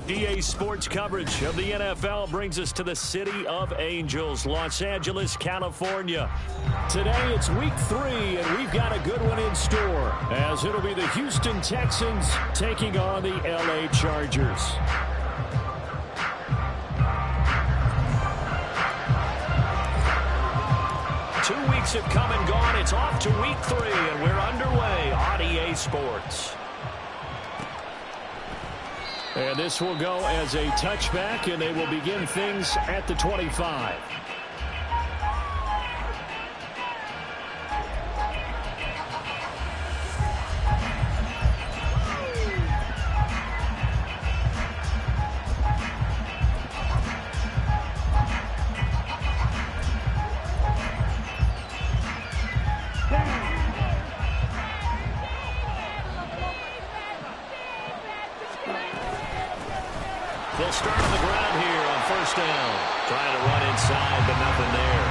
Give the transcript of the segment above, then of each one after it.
EA Sports coverage of the NFL brings us to the City of Angels, Los Angeles, California. Today it's week 3, and we've got a good one in store, as it'll be the Houston Texans taking on the LA Chargers. Two weeks have come and gone. It's off to week 3, and we're underway on EA Sports. And this will go as a touchback, and they will begin things at the 25. They'll start on the ground here on first down. Trying to run inside, but nothing there.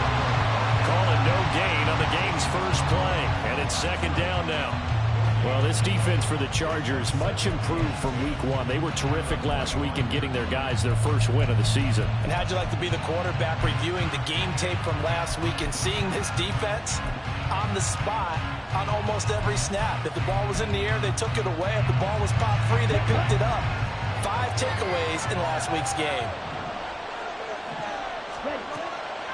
Calling no gain on the game's first play. And it's second down now. Well, this defense for the Chargers, much improved from week 1. They were terrific last week in getting their guys their first win of the season. And how'd you like to be the quarterback reviewing the game tape from last week and seeing this defense on the spot on almost every snap? If the ball was in the air, they took it away. If the ball was pop free, they picked it up. 5 takeaways in last week's game.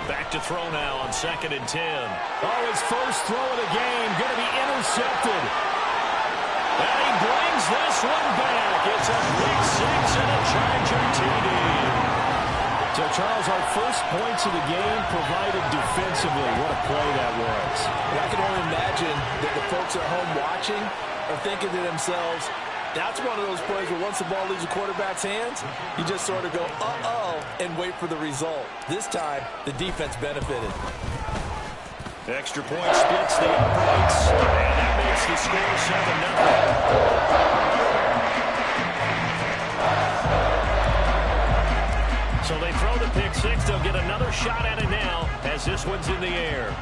Back to throw now on 2nd and 10. Oh, his first throw of the game going to be intercepted. And he brings this one back. It's a big 6 and a Charger TD. So, Charles, our first points of the game provided defensively. What a play that was. I can only imagine that the folks at home watching are thinking to themselves, that's one of those plays where once the ball leaves the quarterback's hands, you just sort of go, uh-oh, and wait for the result. This time, the defense benefited. Extra point splits the uprights, and that makes the score 7-0. So they throw the pick 6. They'll get another shot at it now as this one's in the air.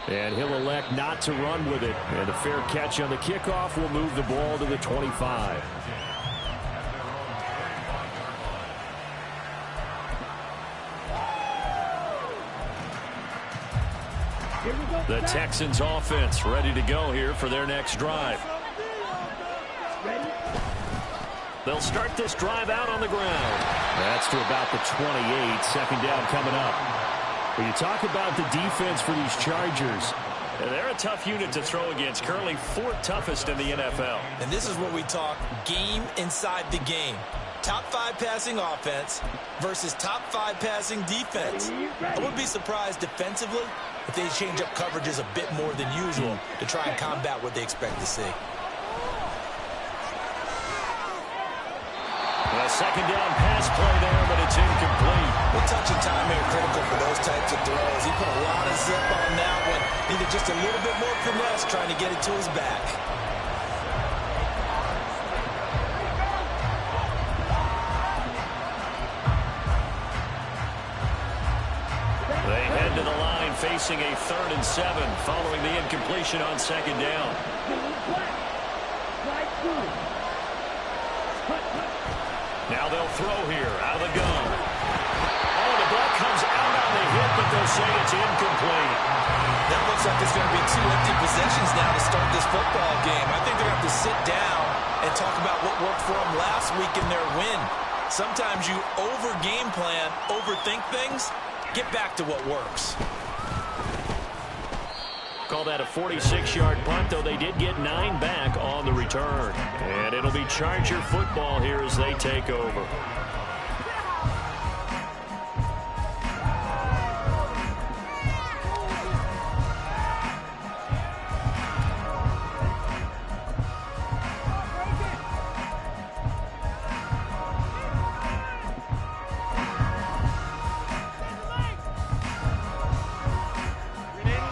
And he'll elect not to run with it. And a fair catch on the kickoff will move the ball to the 25. The Texans offense ready to go here for their next drive. They'll start this drive out on the ground. That's to about the 28. Second down coming up. When you talk about the defense for these Chargers, they're a tough unit to throw against, currently 4th toughest in the NFL. And this is what we talk game inside the game. Top 5 passing offense versus top 5 passing defense. I wouldn't be surprised defensively if they change up coverages a bit more than usual to try and combat what they expect to see. A second down pass play there, but it's incomplete. Well, touch and time here critical for those types of throws. He put a lot of zip on that one. Needed just a little bit more finesse trying to get it to his back. They head to the line facing a 3rd and 7 following the incompletion on second down. Now they'll throw here out of the gun. Oh, the ball comes out on the hit, but they'll say it's incomplete. That looks like there's going to be 2 empty possessions now to start this football game. I think they're going to have to sit down and talk about what worked for them last week in their win. Sometimes you over-game plan, overthink things. Get back to what works. Call that a 46-yard punt, though they did get 9 back on the return. And it'll be Charger football here as they take over.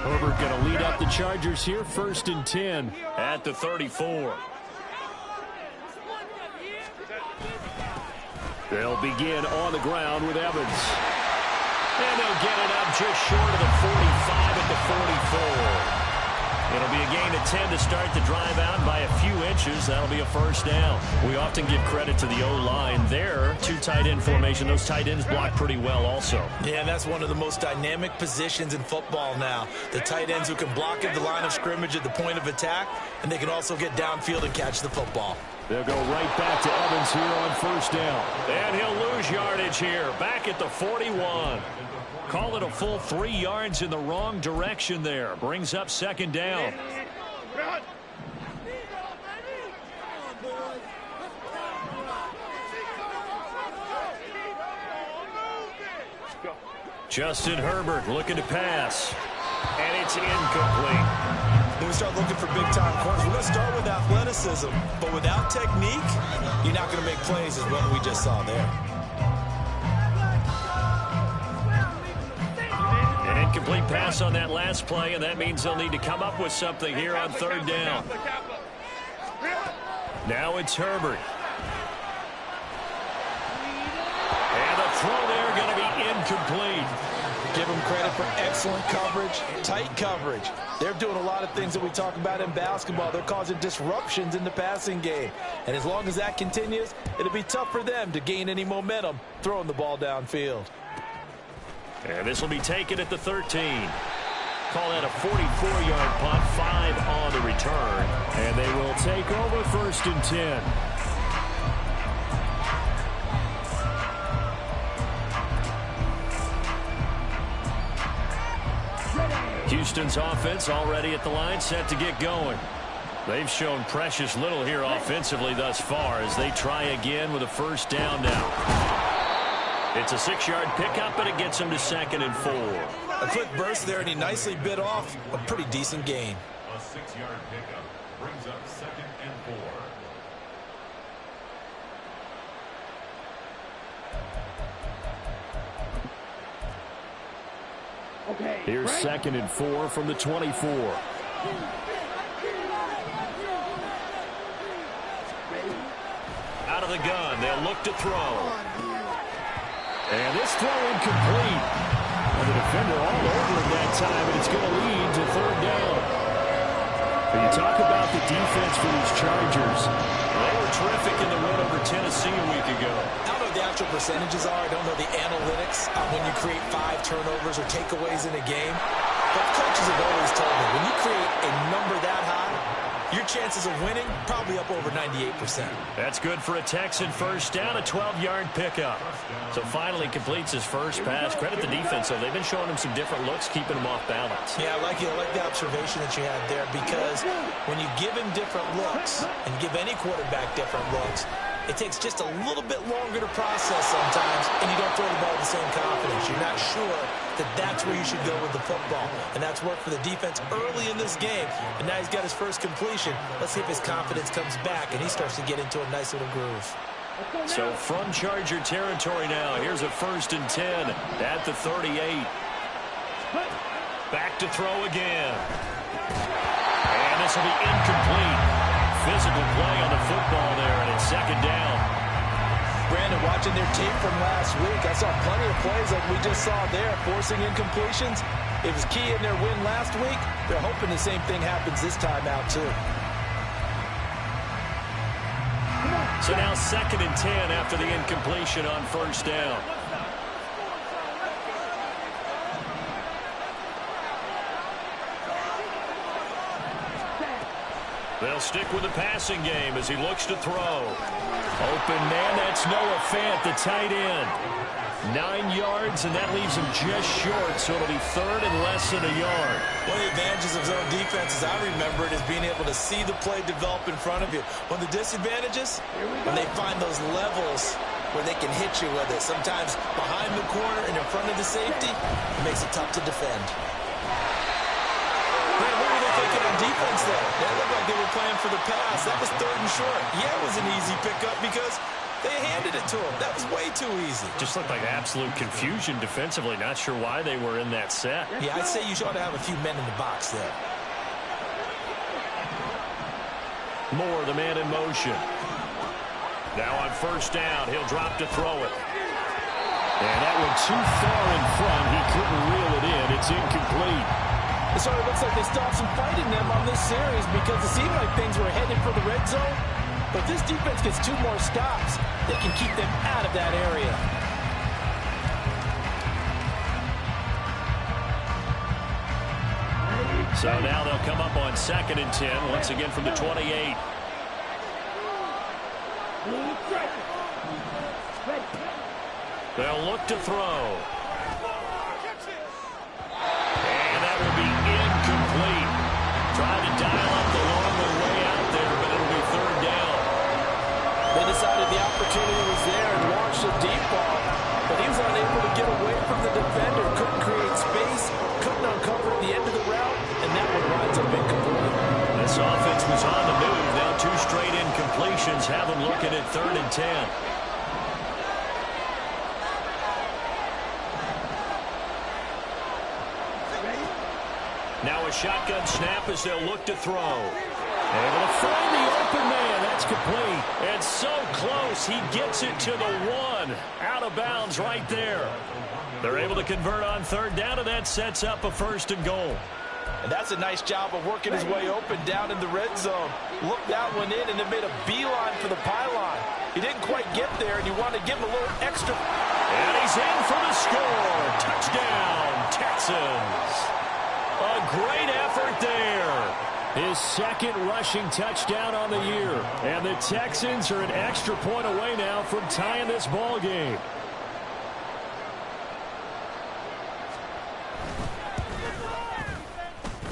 Herbert going to lead up the Chargers here, 1st and 10 at the 34. They'll begin on the ground with Evans. And they'll get it up just short of the 45 at the 44. It'll be a gain of 10 to start the drive out by a few inches. That'll be a first down. We often give credit to the O-line there. Two tight end formation. Those tight ends block pretty well also. Yeah, and that's one of the most dynamic positions in football now. The tight ends who can block at the line of scrimmage at the point of attack, and they can also get downfield and catch the football. They'll go right back to Evans here on first down. And he'll lose yardage here. Back at the 41. Call it a full 3 yards in the wrong direction there. Brings up second down. Justin Herbert looking to pass. And it's incomplete. When we start looking for big-time corners, we're going to start with athleticism. But without technique, you're not going to make plays as what we just saw there. An incomplete pass on that last play, and that means they'll need to come up with something here on third down. Now it's Herbert. And the throw there going to be incomplete. Give them credit for excellent coverage, tight coverage. They're doing a lot of things that we talk about in basketball. They're causing disruptions in the passing game. And as long as that continues, it'll be tough for them to gain any momentum throwing the ball downfield. And this will be taken at the 13. Call that a 44-yard punt, 5 on the return. And they will take over first and 10. Houston's offense already at the line, set to get going. They've shown precious little here offensively thus far as they try again with a first down now. It's a 6-yard pickup, and it gets them to second and 4. A quick burst there, and he nicely bit off a pretty decent gain. A 6-yard pickup brings up second and 4. Here's second and 4 from the 24. Out of the gun, they'll look to throw. And this throw incomplete. And the defender all over it that time, and it's going to lead to third down. When you talk about the defense for these Chargers, they were terrific in the win over Tennessee a week ago. I don't know what the actual percentages are. I don't know the analytics on when you create 5 turnovers or takeaways in a game. But coaches have always told me, when you create a number that high, your chances of winning probably up over 98%. That's good for a Texan first down, a 12-yard pickup. So finally completes his first pass. Credit the defense, though. They've been showing him some different looks, keeping him off balance. Yeah, I like the observation that you had there, because when you give him different looks and give any quarterback different looks, it takes just a little bit longer to process sometimes, and you don't throw the ball with the same confidence. You're not sure that that's where you should go with the football. And that's worked for the defense early in this game. And now he's got his first completion. Let's see if his confidence comes back and he starts to get into a nice little groove. So from Charger territory now, here's a first and 10 at the 38. Back to throw again. And this will be incomplete. Physical play on the football there, and it's second down. Brandon, watching their tape from last week, I saw plenty of plays like we just saw there, forcing incompletions. It was key in their win last week. They're hoping the same thing happens this time out, too. So now second and 10 after the incompletion on first down. They'll stick with the passing game as he looks to throw. Open man, that's Noah Fant, the tight end. 9 yards, and that leaves him just short, so it'll be third and less than a yard. One of the advantages of zone defense, as I remember it, is being able to see the play develop in front of you. One of the disadvantages, when they find those levels where they can hit you with it, sometimes behind the corner and in front of the safety, it makes it tough to defend. Man, what were they thinking on defense there? They looked like they were playing for the pass. That was third and short. Yeah, it was an easy pickup because they handed it to him. That was way too easy. Just looked like absolute confusion defensively. Not sure why they were in that set. Yeah, I'd say you ought to have a few men in the box there. Moore, the man in motion. Now on first down, he'll drop to throw it. And that went too far in front. He couldn't reel it in. It's incomplete. So it looks like they still have some fight in them on this series because it seemed like things were headed for the red zone. But if this defense gets 2 more stops, they can keep them out of that area. So now they'll come up on 2nd and 10, once again from the 28. They'll look to throw. And that will be incomplete. Trying to dial up the long way out there, but it'll be 3rd down. They decided the opportunity was there and launched a deep ball, but he was unable to get away from the defender, couldn't create space, couldn't uncover the end of the route, and that one winds up incomplete. This offense was on the move. Now 2 straight incompletions have them looking at 3rd and 10. Now a shotgun snap as they'll look to throw. Able to find the open man. That's complete. And so close. He gets it to the 1. Out of bounds right there. They're able to convert on 3rd down, and that sets up a 1st and goal. And that's a nice job of working his way open down in the red zone. Looked that one in and then made a beeline for the pylon. He didn't quite get there, and you want to give him a little extra. And he's in for the score. Touchdown, Texans. A great effort there. His 2nd rushing touchdown on the year. And the Texans are an extra point away now from tying this ball game.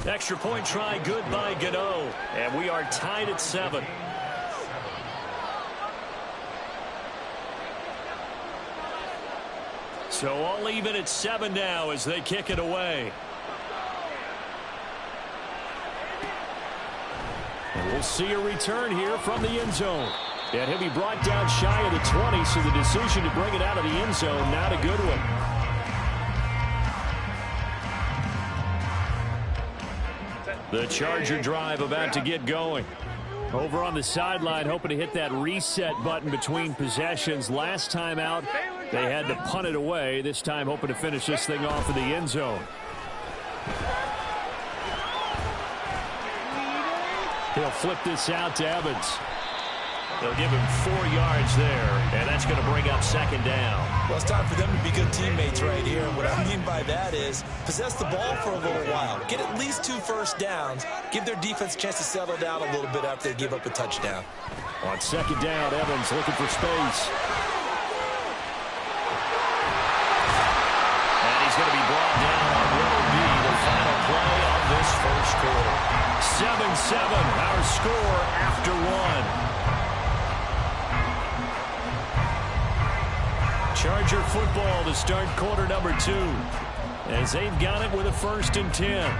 Extra point try good by Gano. And we are tied at 7. So all even at 7 now as they kick it away. And we'll see a return here from the end zone. And he'll be brought down shy of the 20, so the decision to bring it out of the end zone, not a good one. The Charger drive about to get going. Over on the sideline, hoping to hit that reset button between possessions. Last time out, they had to punt it away. This time, hoping to finish this thing off in the end zone. He'll flip this out to Evans. They'll give him 4 yards there, and that's going to bring up 2nd down. Well, it's time for them to be good teammates right here. And what I mean by that is possess the ball for a little while. Get at least 2 first downs. Give their defense a chance to settle down a little bit after they give up a touchdown. On 2nd down, Evans looking for space. And he's going to be brought down on what will be the final play of this first quarter. 7-7, our score after 1. Charger football to start quarter number 2. As they've got it with a 1st and 10.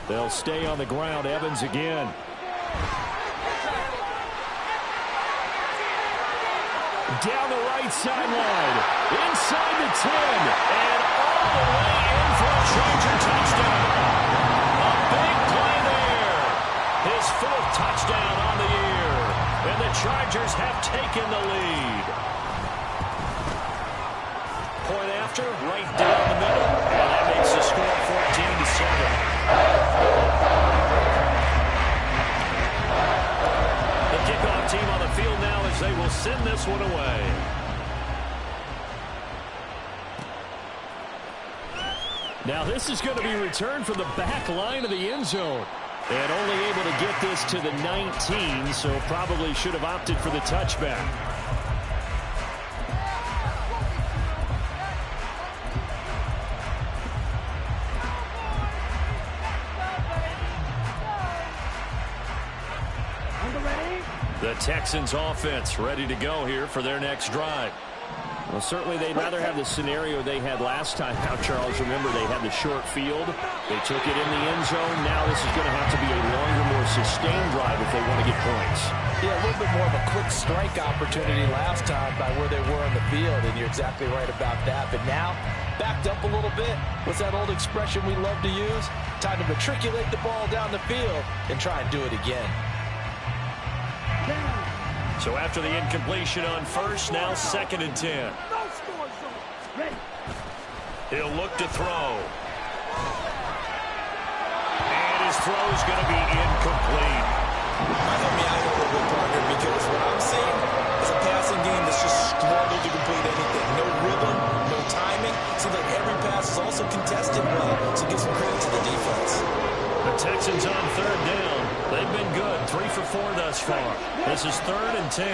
They'll stay on the ground. Evans again. Down the right sideline. Inside the 10. And all the way in for a Charger touchdown. A big play there. His 4th touchdown on the year. And the Chargers have taken the lead. Point after, right down the middle. And that makes the score 14-7. The kickoff team on the field now as they will send this one away. Now this is going to be returned from the back line of the end zone. And only able to get this to the 19, so probably should have opted for the touchback. The Texans offense ready to go here for their next drive. Well, certainly they'd rather have the scenario they had last time. Now, Charles, remember, they had the short field. They took it in the end zone. Now this is going to have to be a longer, more sustained drive if they want to get points. Yeah, a little bit more of a quick strike opportunity last time by where they were on the field, and you're exactly right about that. But now, backed up a little bit. What's that old expression we love to use? Time to matriculate the ball down the field and try and do it again. So after the incompletion on first, now 2nd and 10. He'll look to throw. And his throw's going to be incomplete. Might help me out here a little bit, partner, because what I'm seeing is a passing game that's just struggled to complete anything. No rhythm, no timing. Seems like every pass is also contested well, so give some credit to the defense. The Texans on 3rd down. They've been good, 3 for 4 thus far. This is 3rd and 10.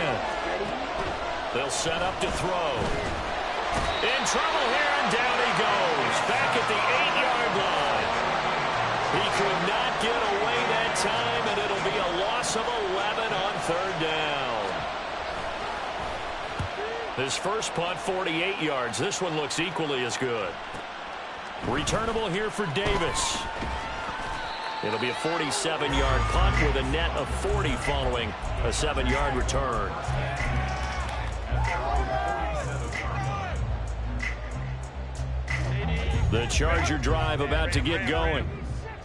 They'll set up to throw. In trouble here, and down he goes. Back at the 8-yard line. He could not get away that time, and it'll be a loss of 11 on 3rd down. His first punt, 48 yards. This one looks equally as good. Returnable here for Davis. It'll be a 47-yard punt with a net of 40 following a 7-yard return. The Charger drive about to get going.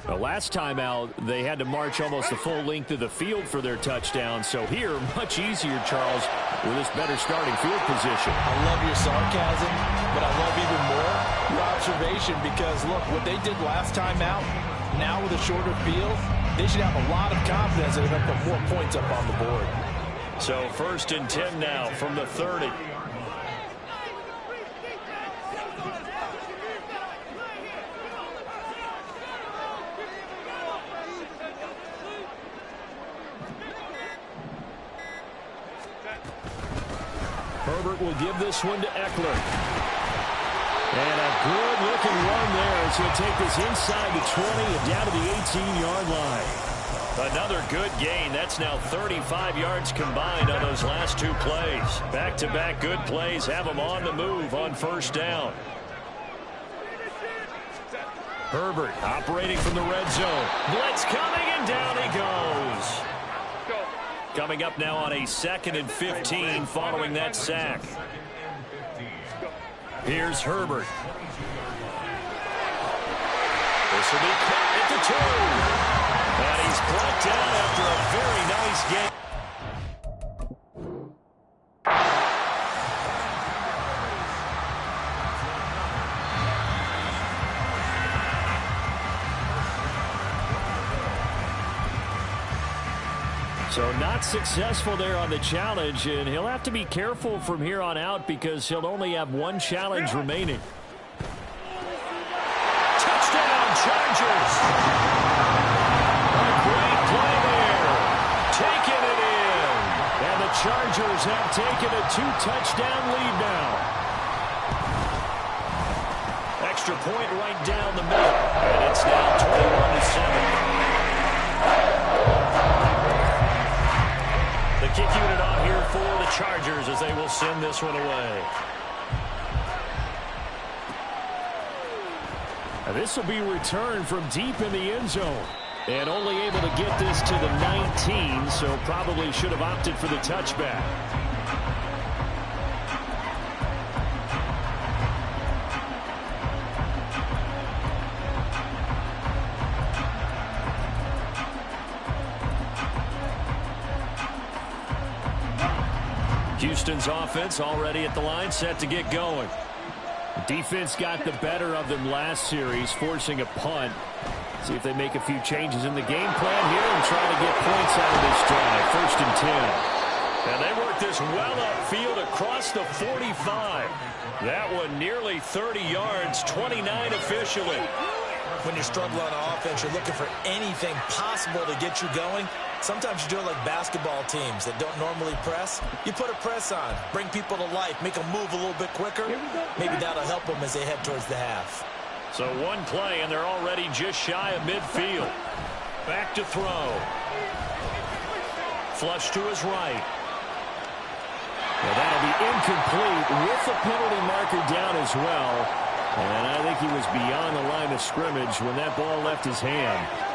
The last time out, they had to march almost the full length of the field for their touchdown. So here, much easier, Charles, with this better starting field position. I love your sarcasm, but I love even more your observation because, look, what they did last time out, now with a shorter field, they should have a lot of confidence that they're going to put more points up on the board. So 1st and 10 now from the 30. Herbert will give this one to Eckler. And a good-looking run there as he'll take this inside the 20 and down to the 18-yard line. Another good gain. That's now 35 yards combined on those last 2 plays. Back-to-back good plays have them on the move on 1st down. Herbert operating from the red zone. Blitz coming, and down he goes. Coming up now on a 2nd and 15 following that sack. Here's Herbert. This will be caught at the 2. And he's brought down after a very nice game. So not successful there on the challenge, and he'll have to be careful from here on out because he'll only have 1 challenge remaining. Touchdown, Chargers! A great play there. Taking it in. And the Chargers have taken a 2-touchdown lead now. Extra point right down the middle. And it's now 21-7. The kick unit on here for the Chargers as they will send this one away. And this will be returned from deep in the end zone. And only able to get this to the 19, so probably should have opted for the touchback. Houston's offense already at the line, set to get going. Defense got the better of them last series, forcing a punt. See if they make a few changes in the game plan here and try to get points out of this drive. 1st and 10. And they work this well upfield across the 45. That one nearly 30 yards, 29 officially. When you're struggling on offense, you're looking for anything possible to get you going. Sometimes you do it like basketball teams that don't normally press. You put a press on, bring people to life, make them move a little bit quicker. Maybe that'll help them as they head towards the half. So 1 play, and they're already just shy of midfield. Back to throw. Flush to his right. Well, that'll be incomplete with the penalty marker down as well. And I think he was beyond the line of scrimmage when that ball left his hand.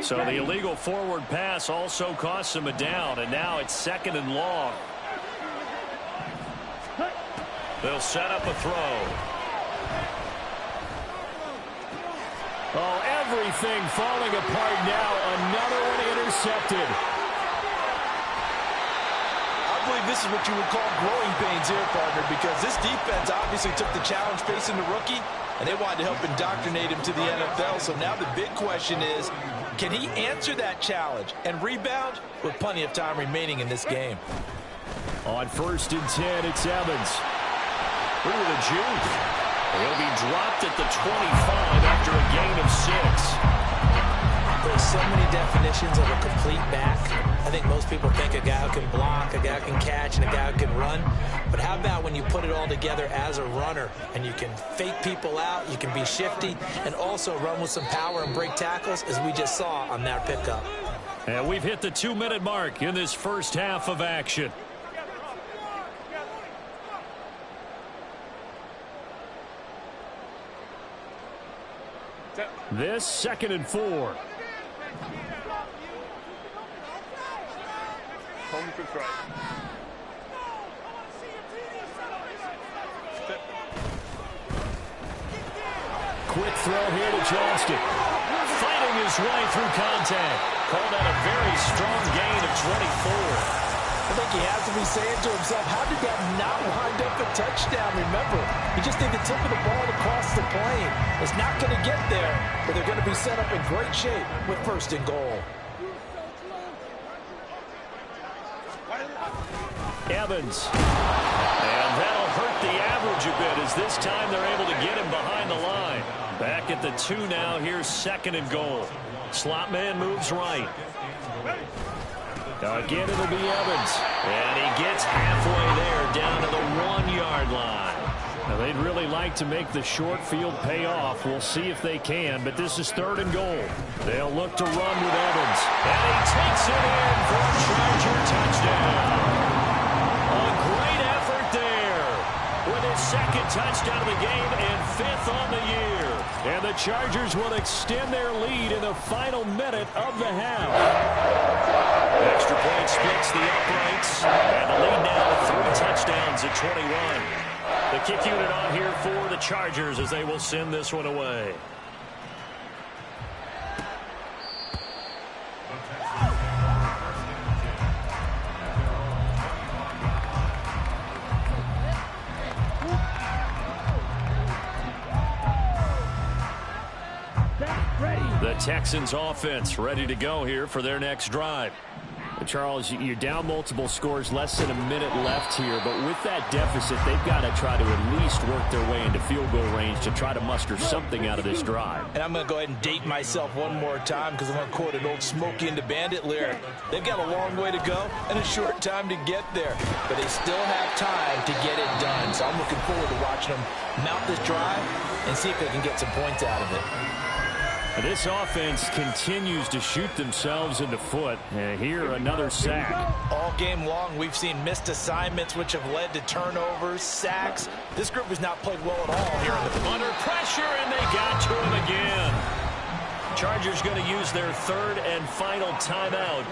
So the illegal forward pass also costs him a down, and now it's 2nd and long. They'll set up a throw. Oh, everything falling apart now. Another one intercepted. I believe this is what you would call growing pains here, partner, because this defense obviously took the challenge facing the rookie, and they wanted to help indoctrinate him to the NFL. So now the big question is, can he answer that challenge and rebound with plenty of time remaining in this game? On 1st and 10, it's Evans. Ooh, the juke. He'll be dropped at the 25 after a gain of 6. There's so many definitions of a complete back. I think most people think a guy who can block, a guy who can catch, and a guy who can run. But how about when you put it all together as a runner and you can fake people out, you can be shifty, and also run with some power and break tackles, as we just saw on that pickup. And we've hit the 2-minute mark in this first half of action. This 2nd and 4. Home to try. Quick throw here to Johnston. Fighting his way through contact. Called out a very strong gain of 24. I think he has to be saying to himself, how did that not wind up a touchdown? Remember, he just did the tip of the ball across the plane. It's not going to get there, but they're going to be set up in great shape with 1st and goal. Evans. And that'll hurt the average a bit, as this time they're able to get him behind the line. Back at the 2 now. Here's 2nd and goal. Slot man moves right. Again, it'll be Evans. And he gets halfway there, down to the 1-yard line. Now, they'd really like to make the short field pay off. We'll see if they can, but this is 3rd and goal. They'll look to run with Evans. And he takes it in for a Charger touchdown. A great effort there with his 2nd touchdown of the game and 5th on the year. And the Chargers will extend their lead in the final minute of the half. Extra point splits the uprights, and the lead now 3 touchdowns at 21. The kick unit on here for the Chargers as they will send this one away. The Texans offense ready to go here for their next drive. Charles, you're down multiple scores, less than a minute left here, but with that deficit, they've got to try to at least work their way into field goal range to try to muster something out of this drive. And I'm going to go ahead and date myself one more time because I'm going to quote an old Smokey and the Bandit lyric. They've got a long way to go and a short time to get there, but they still have time to get it done. So I'm looking forward to watching them mount this drive and see if they can get some points out of it. This offense continues to shoot themselves in the foot. Here, another sack. All game long, we've seen missed assignments, which have led to turnovers, sacks. This group has not played well at all here in the under pressure, and they got to him again. Chargers going to use their 3rd and final timeout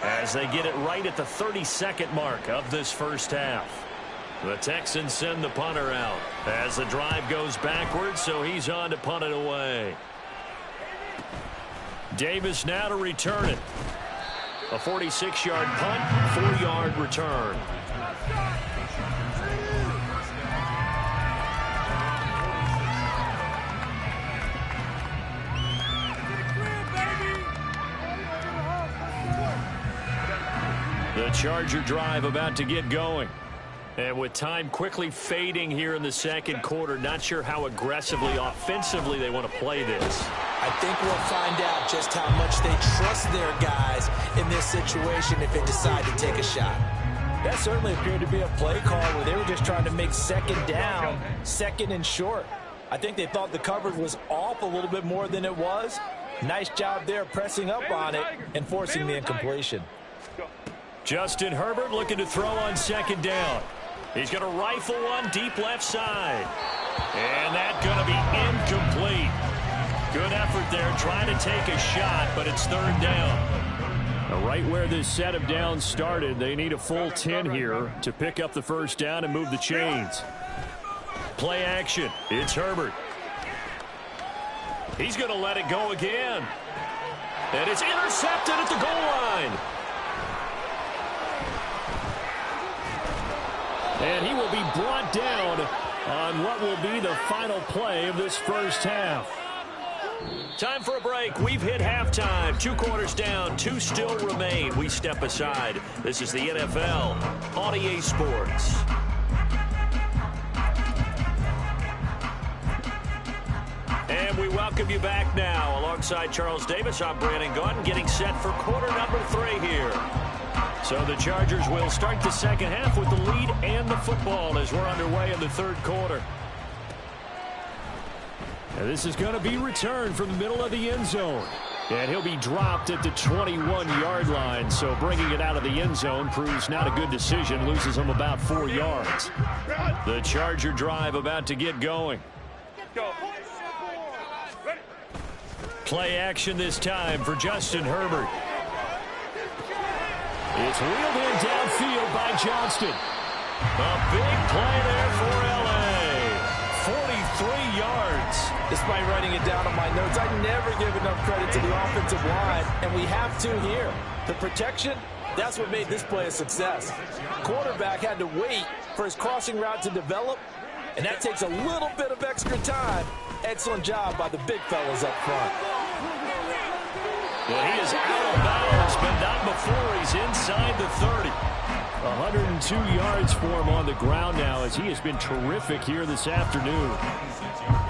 as they get it right at the 32nd mark of this first half. The Texans send the punter out as the drive goes backwards, so he's on to punt it away. Davis now to return it. A 46-yard punt, 4-yard return. The Charger drive about to get going. And with time quickly fading here in the second quarter, not sure how aggressively, offensively they want to play this. I think we'll find out just how much they trust their guys in this situation if they decide to take a shot. That certainly appeared to be a play call where they were just trying to make second down, second and short. I think they thought the coverage was off a little bit more than it was. Nice job there pressing up on it and forcing the incompletion. Justin Herbert looking to throw on second down. He's going to rifle one deep left side. And that's going to be incomplete. Good effort there trying to take a shot, but it's third down. Now, right where this set of downs started, they need a full 10 here to pick up the first down and move the chains. Play action. It's Herbert. He's going to let it go again. And it's intercepted at the goal line. And he will be brought down on what will be the final play of this first half. Time for a break. We've hit halftime. 2 quarters down. 2 still remain. We step aside. This is the NFL on EA Sports. And we welcome you back now. Alongside Charles Davis, I'm Brandon Gaudin, getting set for quarter number 3 here. So the Chargers will start the second half with the lead and the football as we're underway in the third quarter. And this is going to be returned from the middle of the end zone. And he'll be dropped at the 21-yard line. So bringing it out of the end zone proves not a good decision. Loses him about 4 yards. The Charger drive about to get going. Play action this time for Justin Herbert. It's wheeled in downfield by Johnston. A big play there for L.A. 43 yards. Despite writing it down on my notes, I never give enough credit to the offensive line, and we have to here. The protection, that's what made this play a success. Quarterback had to wait for his crossing route to develop, and that takes a little bit of extra time. Excellent job by the big fellas up front. Well, he is out of bounds, but not before he's inside the 30. 102 yards for him on the ground now as he has been terrific here this afternoon.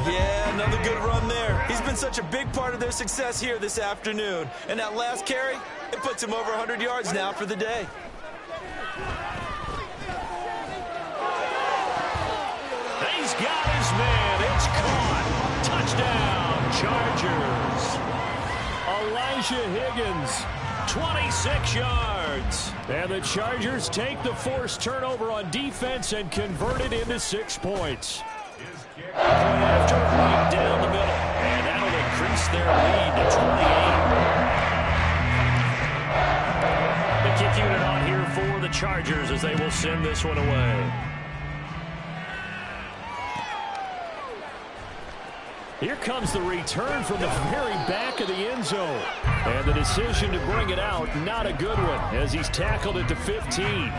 Yeah, another good run there. He's been such a big part of their success here this afternoon. And that last carry, it puts him over 100 yards now for the day. He's got his man. It's caught. Touchdown, Chargers. Elijah Higgins, 26 yards. And the Chargers take the forced turnover on defense and convert it into 6 points. After right down the middle. And that'll increase their lead to 28. The kick unit on here for the Chargers as they will send this one away. Here comes the return from the very back of the end zone. And the decision to bring it out, not a good one, as he's tackled at the 15.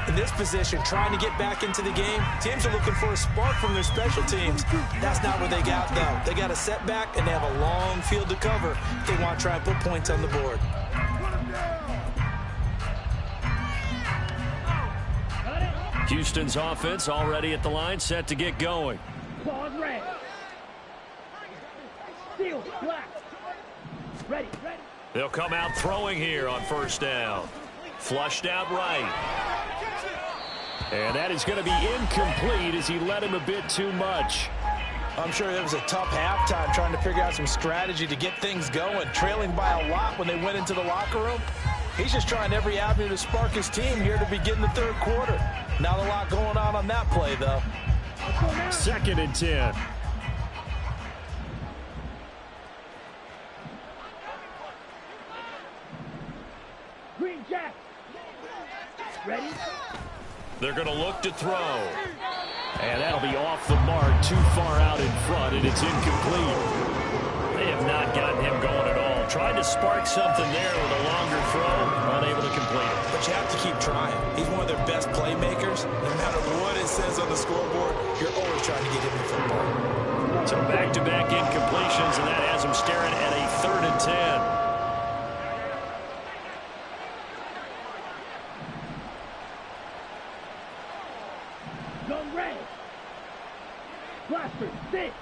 In this position, trying to get back into the game, teams are looking for a spark from their special teams. That's not what they got, though. They got a setback, and they have a long field to cover if they want to try and put points on the board. Houston's offense already at the line, set to get going. Pause red. Steel, black. Ready. They'll come out throwing here on first down. Flushed out right. And that is going to be incomplete as he led him a bit too much. I'm sure it was a tough halftime trying to figure out some strategy to get things going, trailing by a lot when they went into the locker room. He's just trying every avenue to spark his team here to begin the third quarter. Not a lot going on that play, though. 2nd and 10. Green Jack. Ready? They're going to look to throw. And that'll be off the mark, too far out in front, and it's incomplete. They have not gotten him going at all. Tried to spark something there with a longer throw, unable to complete it. But you have to keep trying. He's one of their best playmakers. No matter what it says on the scoreboard, you're always trying to get him the football. So back-to-back incompletions, and that has him staring at a 3rd and 10. Go red. Blaster, sit.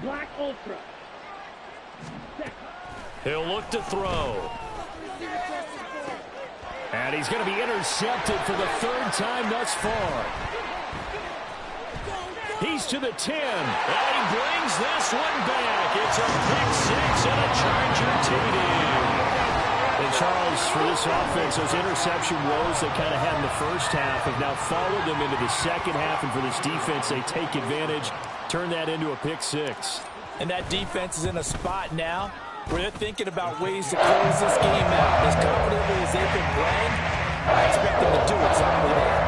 Black Ultra. Set. He'll look to throw. And he's going to be intercepted for the third time thus far. He's to the 10. And he brings this one back. It's a pick six and a Charger TD. And Charles, for this offense, those interception woes they kind of had in the first half have now followed them into the second half. And for this defense, they take advantage, turn that into a pick six. And that defense is in a spot now where they're thinking about ways to close this game out. As confidently as they've been playing, I expect them to do exactly that.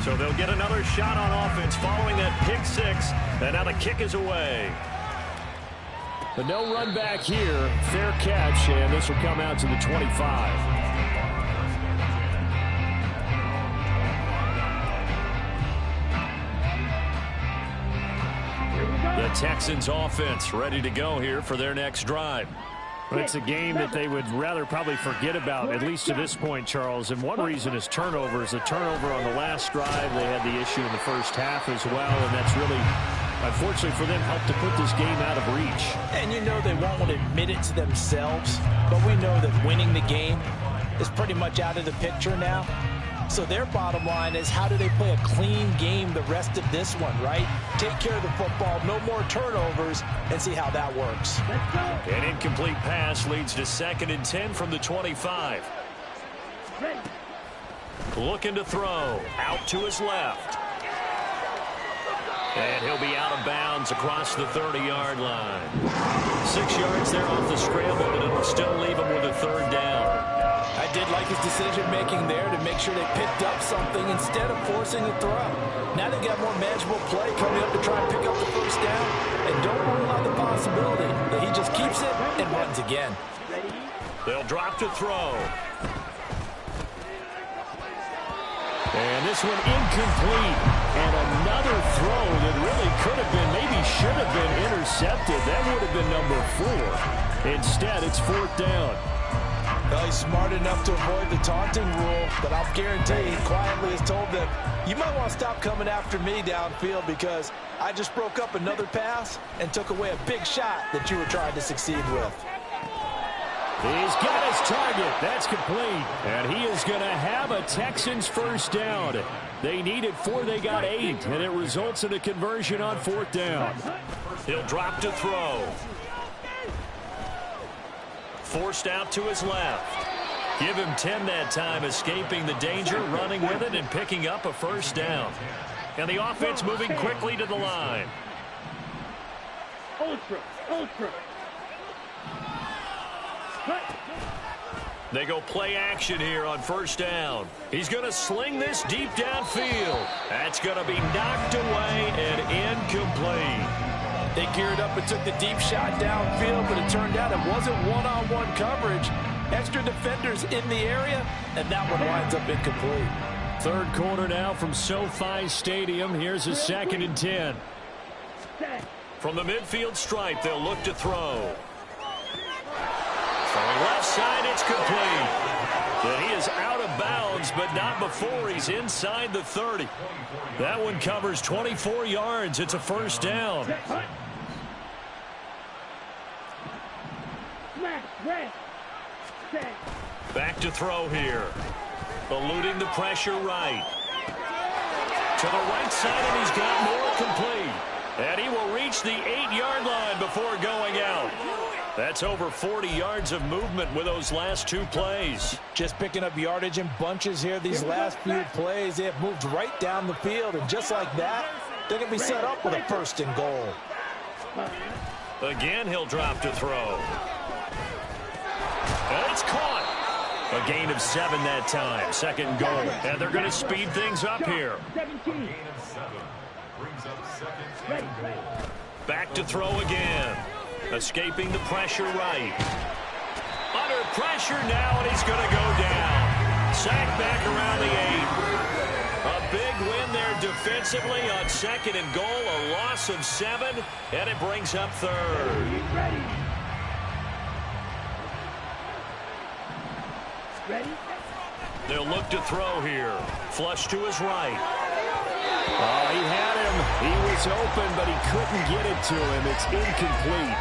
So they'll get another shot on offense following that pick six. And now the kick is away. But no run back here. Fair catch, and this will come out to the 25. The Texans offense ready to go here for their next drive. But it's a game that they would rather probably forget about, at least to this point, Charles. And one reason is turnovers. The turnover on the last drive, they had the issue in the first half as well, and that's really, unfortunately for them, helped to put this game out of reach. And you know they won't want to admit it to themselves, but we know that winning the game is pretty much out of the picture now. So their bottom line is, how do they play a clean game the rest of this one, right? Take care of the football, no more turnovers, and see how that works. An incomplete pass leads to 2nd and 10 from the 25. Ready. Looking to throw. Out to his left. And he'll be out of bounds across the 30-yard line. 6 yards there off the scramble, but it'll still leave him with a third down. I did like his decision-making there to make sure they picked up something instead of forcing a throw. Now they got more manageable play coming up to try and pick up the first down. And don't rule out the possibility that he just keeps it and runs again. They'll drop to throw. And this one incomplete. And another throw that really could have been, maybe should have been intercepted. That would have been number 4. Instead, it's 4th down. Well, he's smart enough to avoid the taunting rule, but I'll guarantee he quietly has told them, you might want to stop coming after me downfield because I just broke up another pass and took away a big shot that you were trying to succeed with. He's got his target. That's complete. And he is going to have a Texans first down. They needed 4, they got 8, and it results in a conversion on 4th down. He'll drop to throw. Forced out to his left. Give him 10 that time, escaping the danger, running with it, and picking up a first down. And the offense moving quickly to the line. Ultra. Cut. They go play action here on first down. He's going to sling this deep downfield. That's going to be knocked away and incomplete. They geared up and took the deep shot downfield, but it turned out it wasn't one-on-one coverage. Extra defenders in the area, and that one winds up incomplete. 3rd quarter now from SoFi Stadium. Here's a 2nd and 10. From the midfield stripe, they'll look to throw. From the left side, it's complete. And he is out of bounds, but not before he's inside the 30. That one covers 24 yards. It's a first down. Back to throw here. Eluding the pressure right. To the right side, and he's got more complete. And he will reach the 8-yard line before going out. That's over 40 yards of movement with those last 2 plays. Just picking up yardage in bunches here. These last few plays, they have moved right down the field. And just like that, they're going to be set up with a 1st and goal. Again, he'll drop to throw. And it's caught. A gain of 7 that time. 2nd goal. And they're going to speed things up here. 17. Back to throw again. Escaping the pressure right. Under pressure now, and he's going to go down. Sacked back around the 8. A big win there defensively on 2nd and goal, a loss of 7, and it brings up 3rd. Ready. Ready. They'll look to throw here. Flush to his right. Oh, he had him. He was open, but he couldn't get it to him. It's incomplete.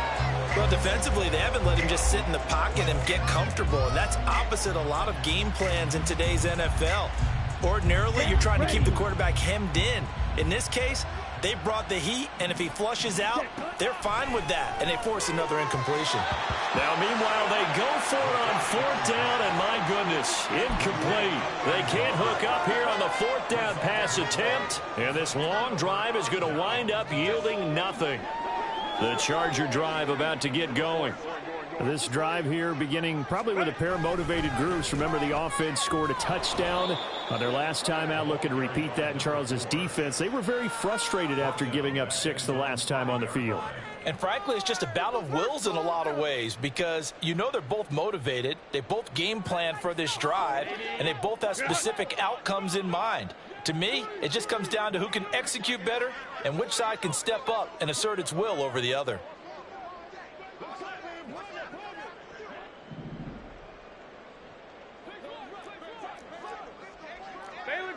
Well, defensively, they haven't let him just sit in the pocket and get comfortable, and that's opposite a lot of game plans in today's NFL. Ordinarily, you're trying to keep the quarterback hemmed in. In this case, they brought the heat, and if he flushes out, they're fine with that, and they force another incompletion. Now, meanwhile, they go for it on 4th down, and my goodness, incomplete. They can't hook up here on the 4th down pass attempt, and this long drive is going to wind up yielding nothing. The Charger drive about to get going. This drive here beginning probably with a pair of motivated groups. Remember, the offense scored a touchdown on their last time out. Looking to repeat that in Charles's defense. They were very frustrated after giving up 6 the last time on the field. And frankly, it's just a battle of wills in a lot of ways because you know they're both motivated. They both game plan for this drive, and they both have specific outcomes in mind. To me, it just comes down to who can execute better and which side can step up and assert its will over the other.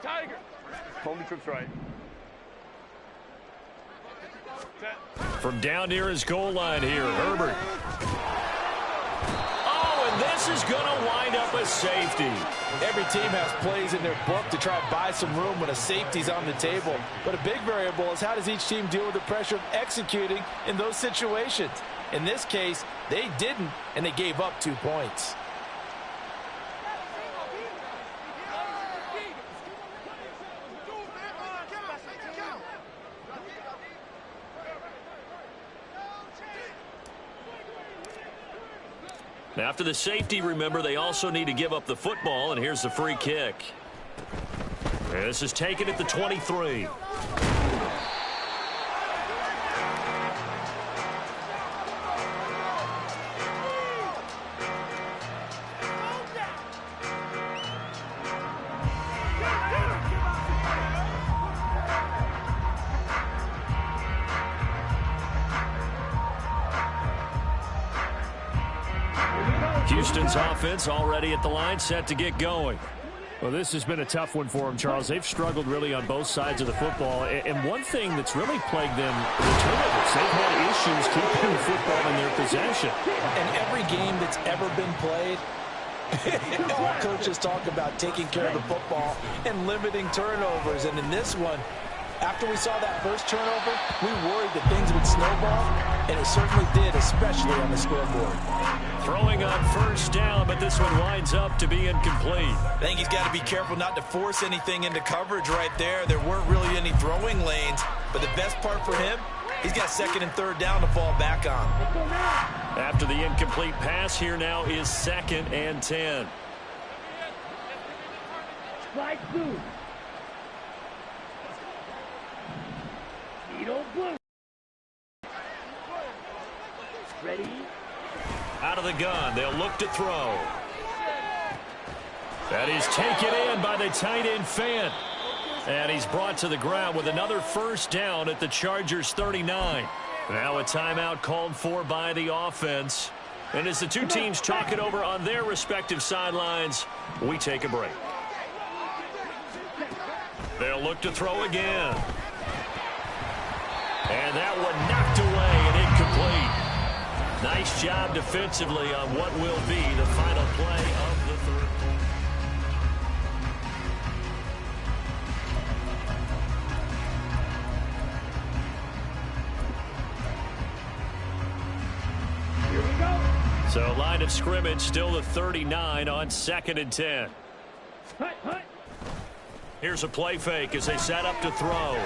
Tiger. Hold the trips right. From down near his goal line here, Herbert. Oh, and this is going to wind up a safety. Every team has plays in their book to try to buy some room when a safety's on the table. But a big variable is how does each team deal with the pressure of executing in those situations. In this case, they didn't, and they gave up 2 points. After the safety, remember, they also need to give up the football, and here's the free kick. This is taken at the 23. Houston's offense already at the line, set to get going. Well, this has been a tough one for them, Charles. They've struggled really on both sides of the football. And one thing that's really plagued them, the turnovers. They've had issues keeping the football in their possession. And every game that's ever been played, all coaches talk about taking care of the football and limiting turnovers. And in this one, after we saw that first turnover, we worried that things would snowball, and it certainly did, especially on the scoreboard. Throwing on 1st down, but this one winds up to be incomplete. I think he's got to be careful not to force anything into coverage right there. There weren't really any throwing lanes, but the best part for him, he's got 2nd and 3rd down to fall back on. After the incomplete pass, here now is 2nd and 10. Strike 2. Speedo blue. Ready. Out of the gun, they'll look to throw. That is taken in by the tight end Fant. And he's brought to the ground with another 1st down at the Chargers 39. Now a timeout called for by the offense. And as the two teams talk it over on their respective sidelines, we take a break. They'll look to throw again. And that one knocked away and incomplete. Nice job defensively on what will be the final play of the 3rd quarter. Here we go. So line of scrimmage still the 39 on 2nd and 10. Hut, hut. Here's a play fake as they set up to throw.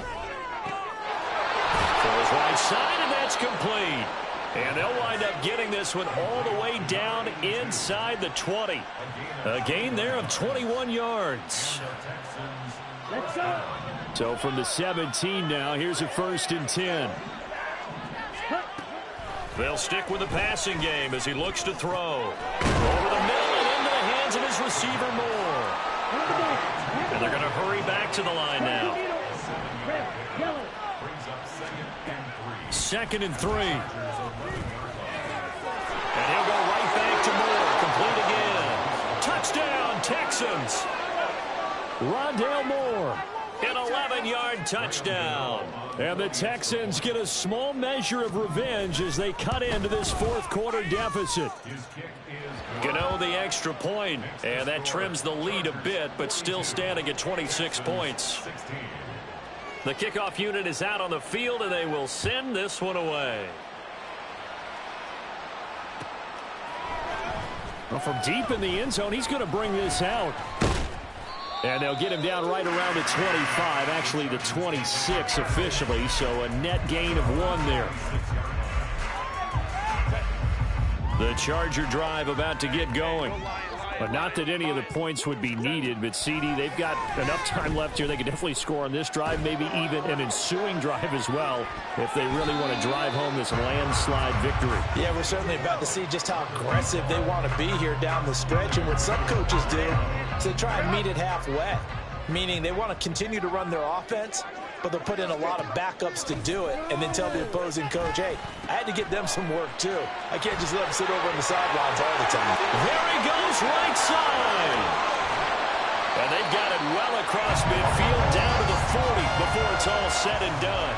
Throws right side, and that's complete. And they'll wind up getting this one all the way down inside the 20. A gain there of 21 yards. Let's go. So from the 17 now, here's a 1st and 10. They'll stick with the passing game as he looks to throw. Over the middle and into the hands of his receiver Moore. And they're going to hurry back to the line now. Red, yellow. Brings up 2nd and 3. 2nd and 3. And he'll go right back to Moore. Complete again. Touchdown, Texans. Rondale Moore. An 11-yard touchdown. And the Texans get a small measure of revenge as they cut into this fourth-quarter deficit. Gano the extra point, and that trims the lead a bit, but still standing at 26 points. The kickoff unit is out on the field, and they will send this one away. Well, from deep in the end zone, he's going to bring this out. And they'll get him down right around the 25, actually the 26 officially, so a net gain of 1 there. The Charger drive about to get going. But not that any of the points would be needed, but CD, they've got enough time left here. They could definitely score on this drive, maybe even an ensuing drive as well, if they really want to drive home this landslide victory. Yeah, we're certainly about to see just how aggressive they want to be here down the stretch. And what some coaches do is they try and meet it halfway, meaning they want to continue to run their offense, but they'll put in a lot of backups to do it and then tell the opposing coach, hey, I had to get them some work too. I can't just let them sit over on the sidelines all the time. There he goes, right side. And they've got it well across midfield down to the 40 before it's all said and done.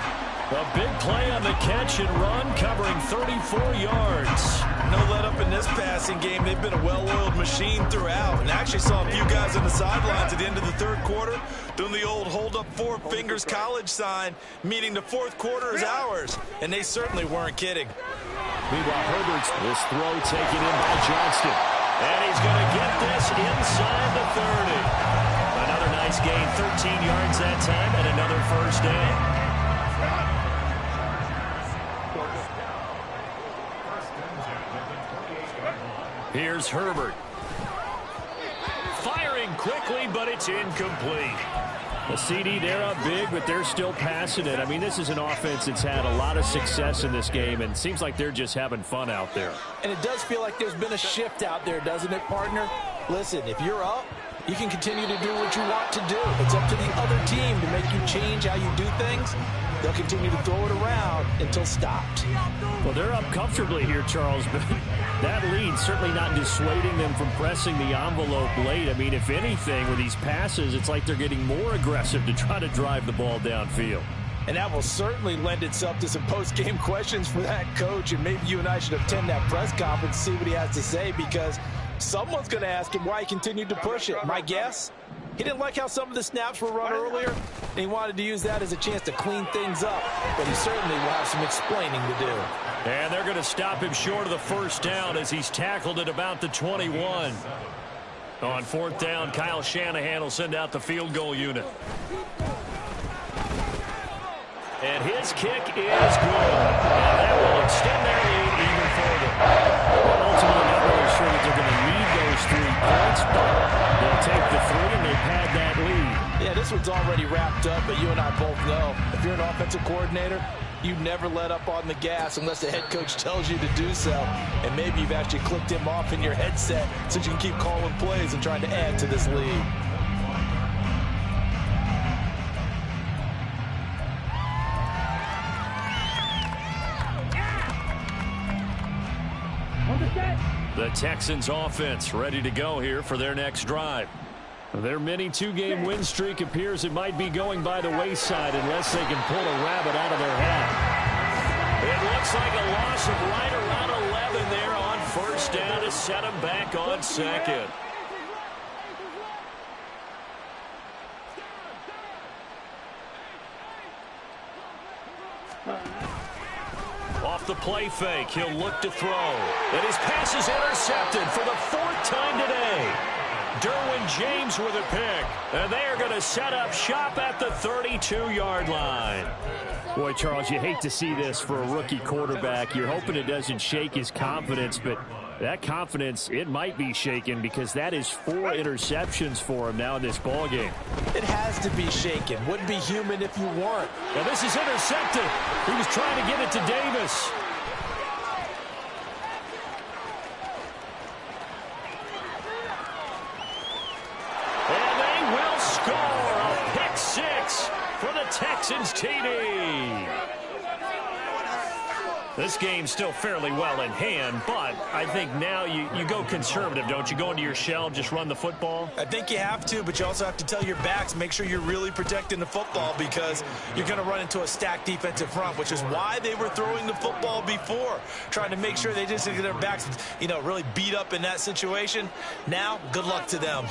A big play on the catch and run, covering 34 yards. No let up in this passing game. They've been a well-oiled machine throughout. And actually saw a few guys on the sidelines at the end of the third quarter doing the old hold up 4 fingers college sign, meaning the fourth quarter is ours. And they certainly weren't kidding. Meanwhile, Herbert's this throw taken in by Johnston. And he's going to get this inside the 30. Another nice gain, 13 yards that time, and another first down. Here's Herbert. Firing quickly, but it's incomplete. The CD, they're up big, but they're still passing it. I mean, this is an offense that's had a lot of success in this game, and it seems like they're just having fun out there. And it does feel like there's been a shift out there, doesn't it, partner? Listen, if you're up, you can continue to do what you want to do. It's up to the other team to make you change how you do things. They'll continue to throw it around until stopped. Well, they're up comfortably here, Charles, but that lead certainly not dissuading them from pressing the envelope late. I mean, if anything, with these passes, it's like they're getting more aggressive to try to drive the ball downfield. And that will certainly lend itself to some post-game questions for that coach, and maybe you and I should attend that press conference and see what he has to say, because someone's going to ask him why he continued to push it. My guess? He didn't like how some of the snaps were run earlier, and he wanted to use that as a chance to clean things up. But he certainly will have some explaining to do. And they're going to stop him short of the first down as he's tackled at about the 21. On fourth down, Kyle Shanahan will send out the field goal unit. And his kick is good. And that will extend their lead even further. And ultimately, not really sure that they're going to need those 3 points, but they'll take the 3 and they've had that lead. Yeah, this one's already wrapped up, but you and I both know if you're an offensive coordinator, you never let up on the gas unless the head coach tells you to do so. And maybe you've actually clicked him off in your headset so you can keep calling plays and trying to add to this lead. The Texans offense ready to go here for their next drive. Their mini 2-game win streak appears it might be going by the wayside unless they can pull a rabbit out of their hat. It looks like a loss of right around 11 there on first down to set them back on second. Off the play fake, he'll look to throw. And his pass is intercepted for the 4th time today. Derwin James with a pick. And they are going to set up shop at the 32-yard line. Boy, Charles, you hate to see this for a rookie quarterback. You're hoping it doesn't shake his confidence, but that confidence, it might be shaken because that is 4 interceptions for him now in this ballgame. It has to be shaken. Wouldn't be human if you weren't. And this is intercepted. He was trying to get it to Davis. And they will score a pick 6 for the Texans TD. This game's still fairly well in hand, but I think now you go conservative, don't you? Go into your shell, just run the football? I think you have to, but you also have to tell your backs, make sure you're really protecting the football because you're going to run into a stacked defensive front, which is why they were throwing the football before, trying to make sure they just get their backs, really beat up in that situation. Now, good luck to them.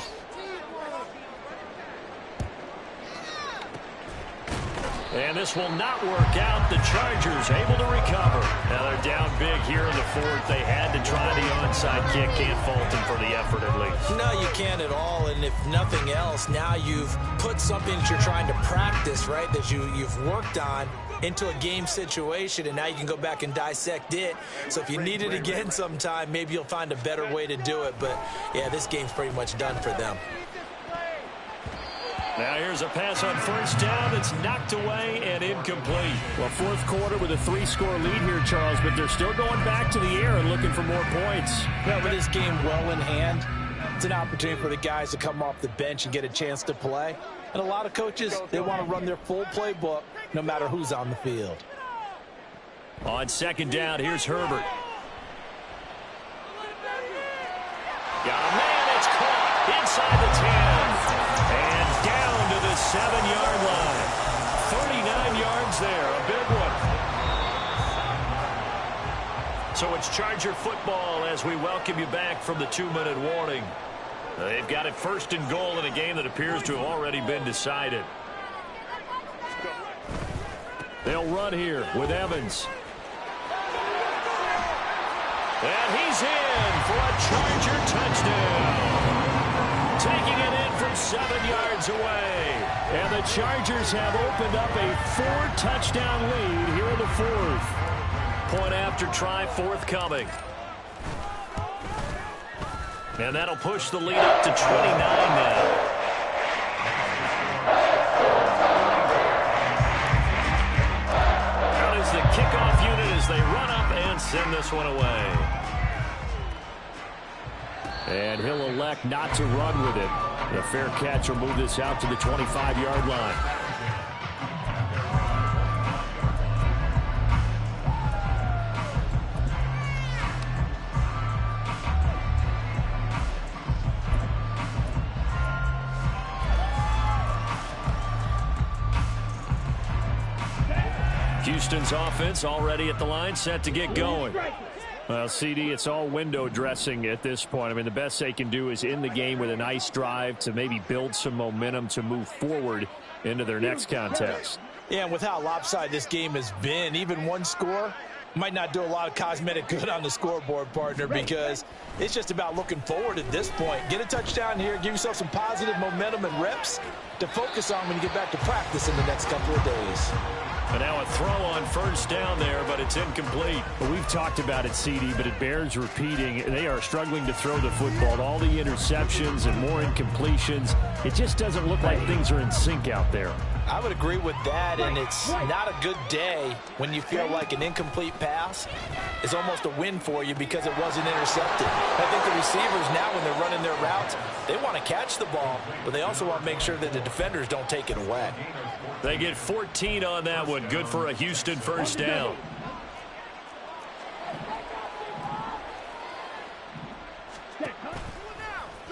And this will not work out. The Chargers able to recover. Now they're down big here in the fourth. They had to try the onside kick. Can't fault them for the effort at least. No, you can't at all. And if nothing else, now you've put something that you're trying to practice, right, that you've worked on into a game situation, and now you can go back and dissect it. So if you need it again sometime, maybe you'll find a better way to do it. But, yeah, this game's pretty much done for them. Now here's a pass on first down. It's knocked away and incomplete. Well, fourth quarter with a 3-score lead here, Charles, but they're still going back to the air and looking for more points. Yeah, with this game well in hand, it's an opportunity for the guys to come off the bench and get a chance to play. And a lot of coaches, they want to run their full playbook no matter who's on the field. On second down, here's Herbert. Got a man, it's caught inside the 10. And down to the 7-yard line. 39 yards there, a big one. So it's Charger football as we welcome you back from the 2-minute warning. They've got it first and goal in a game that appears to have already been decided. They'll run here with Evans. And he's in for a Charger touchdown. Taking it in from 7 yards away. And the Chargers have opened up a 4-touchdown lead here in the fourth. Point after try forthcoming. And that'll push the lead up to 29 now. Out is the kickoff unit as they run up and send this one away. And he'll elect not to run with it. The fair catch will move this out to the 25-yard line. Houston's offense already at the line, set to get going. Well, CD, it's all window dressing at this point. I mean, the best they can do is end the game with a nice drive to maybe build some momentum to move forward into their next contest. Yeah, and with how lopsided this game has been, even one score might not do a lot of cosmetic good on the scoreboard, partner, because it's just about looking forward at this point. Get a touchdown here, give yourself some positive momentum and reps to focus on when you get back to practice in the next couple of days. And now a throw on first down there, but it's incomplete. Well, we've talked about it, CD, but it bears repeating. They are struggling to throw the football. All the interceptions and more incompletions. It just doesn't look like things are in sync out there. I would agree with that, and it's not a good day when you feel like an incomplete pass is almost a win for you because it wasn't intercepted. I think the receivers now, when they're running their routes, they want to catch the ball, but they also want to make sure that the defenders don't take it away. They get 14 on that one. Good for a Houston first down.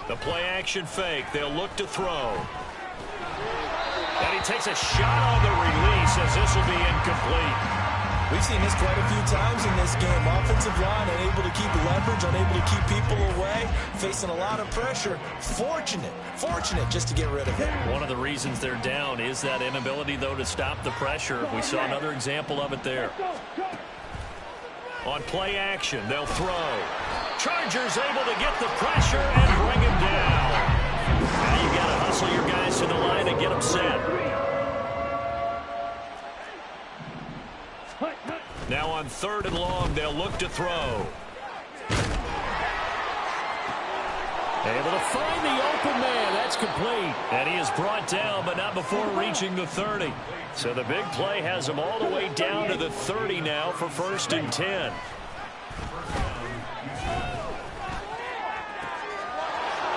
The play action fake. They'll look to throw. And he takes a shot on the release as this will be incomplete. We've seen this quite a few times in this game. Offensive line unable to keep leverage, unable to keep people away, facing a lot of pressure. Fortunate just to get rid of it. One of the reasons they're down is that inability, though, to stop the pressure. We saw another example of it there. On play action, they'll throw. Chargers able to get the pressure and bring him down. Now you got to hustle your guys to the line and get them set. Now on third and long, they'll look to throw. Able to find the open man. That's complete. And he is brought down, but not before reaching the 30. So the big play has him all the way down to the 30 now for 1st and 10.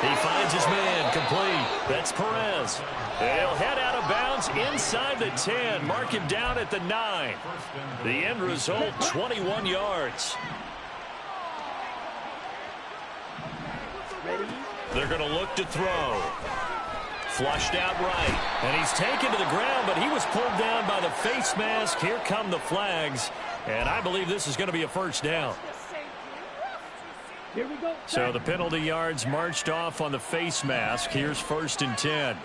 He finds his man, complete. That's Perez. He'll head out of bounds inside the 10. Mark him down at the 9. The end result, 21 yards. They're going to look to throw. Flushed out right. And he's taken to the ground, but he was pulled down by the face mask. Here come the flags. And I believe this is going to be a first down. Here we go. So the penalty yards marched off on the face mask. Here's 1st and 10.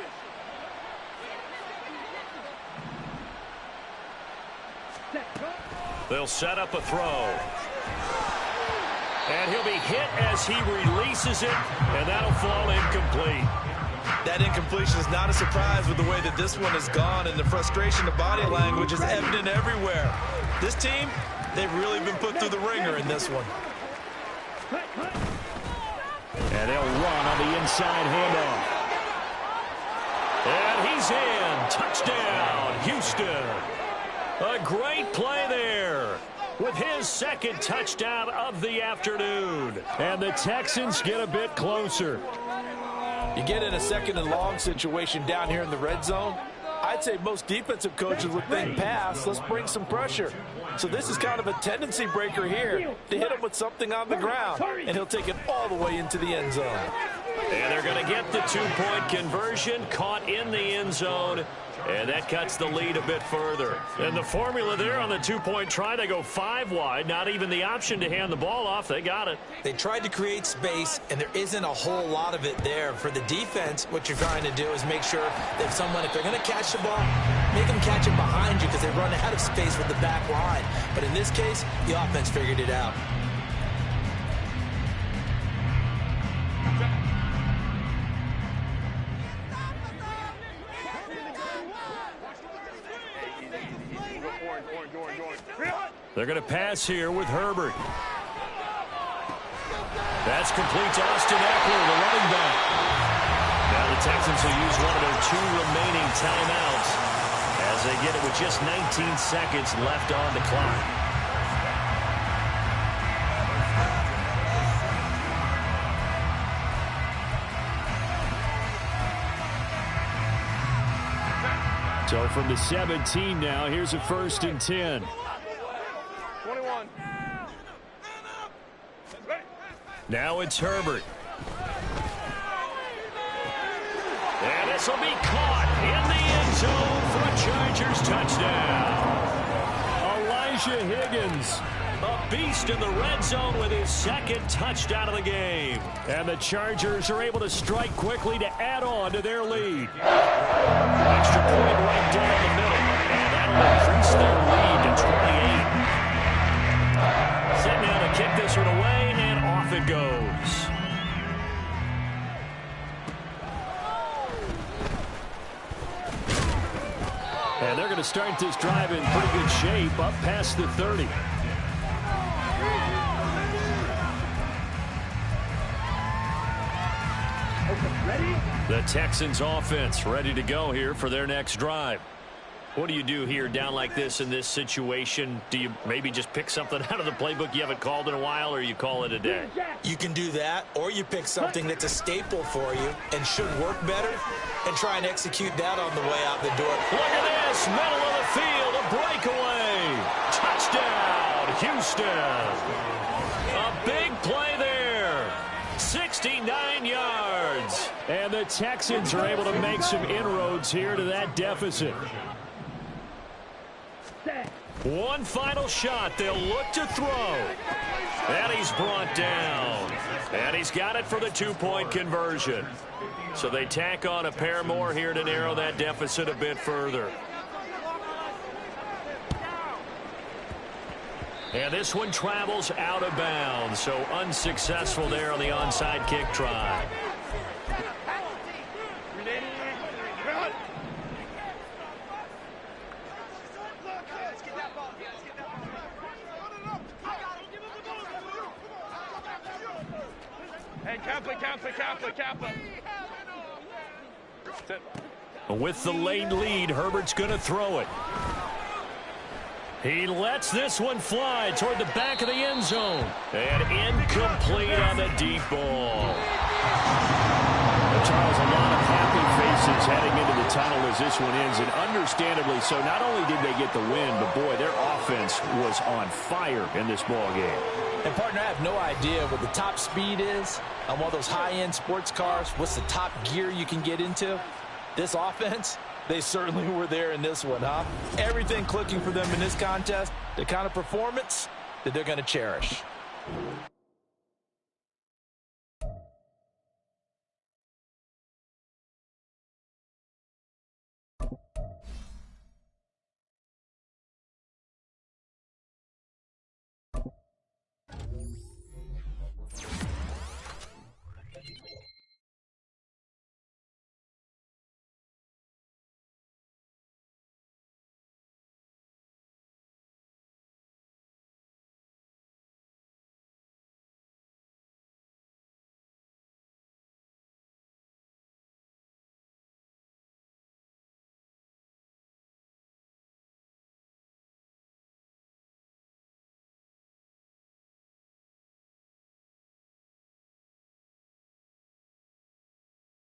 They'll set up a throw. And he'll be hit as he releases it, and that'll fall incomplete. That incompletion is not a surprise with the way that this one has gone, and the frustration of body language is evident everywhere. This team, they've really been put through the ringer in this one. And they'll run on the inside handoff. And he's in. Touchdown, Houston. A great play there with his 2nd touchdown of the afternoon. And the Texans get a bit closer. You get in a 2nd and long situation down here in the red zone, I'd say most defensive coaches would think pass, let's bring some pressure. So this is kind of a tendency breaker here to hit him with something on the ground, and he'll take it all the way into the end zone. And they're going to get the 2-point conversion, caught in the end zone, and that cuts the lead a bit further. And the formula there on the 2-point try, they go 5 wide, not even the option to hand the ball off. They got it. They tried to create space, and there isn't a whole lot of it there. For the defense, what you're trying to do is make sure that if they're going to catch the ball, make them catch it behind you because they run out of space with the back line. But in this case, the offense figured it out. They're going to pass here with Herbert. That's complete to Austin Eckler, the running back. Now the Texans will use one of their 2 remaining timeouts as they get it with just 19 seconds left on the clock. So from the 17 now, here's a 1st and 10. 21. Now it's Herbert. And this will be caught in the end zone for a Chargers touchdown. Elijah Higgins. A beast in the red zone with his 2nd touchdown of the game. And the Chargers are able to strike quickly to add on to their lead. Extra point right down the middle. And that'll increase their lead to 28. Set now to kick this one away, and off it goes. And they're going to start this drive in pretty good shape, up past the 30. Ready? The Texans offense ready to go here for their next drive. What do you do here down like this in this situation? Do you maybe just pick something out of the playbook you haven't called in a while, or you call it a day? You can do that, or you pick something that's a staple for you and should work better and try and execute that on the way out the door. Look at this, middle of the field, a breakaway. Touchdown, Houston. A big play there. 69 yards. And the Texans are able to make some inroads here to that deficit. One final shot. They'll look to throw. And he's brought down. And he's got it for the 2-point conversion. So they tack on a pair more here to narrow that deficit a bit further. And this one travels out of bounds. So unsuccessful there on the onside kick try. With the late lead, Herbert's going to throw it. He lets this one fly toward the back of the end zone. And incomplete on the deep ball. 4 And Charles, a lot of happy faces heading into the tunnel as this one ends, and understandably so. Not only did they get the win, but, boy, their offense was on fire in this ball game. And, partner, I have no idea what the top speed is on one of those high-end sports cars. What's the top gear you can get into? This offense, they certainly were there in this one, huh? Everything clicking for them in this contest, the kind of performance that they're going to cherish.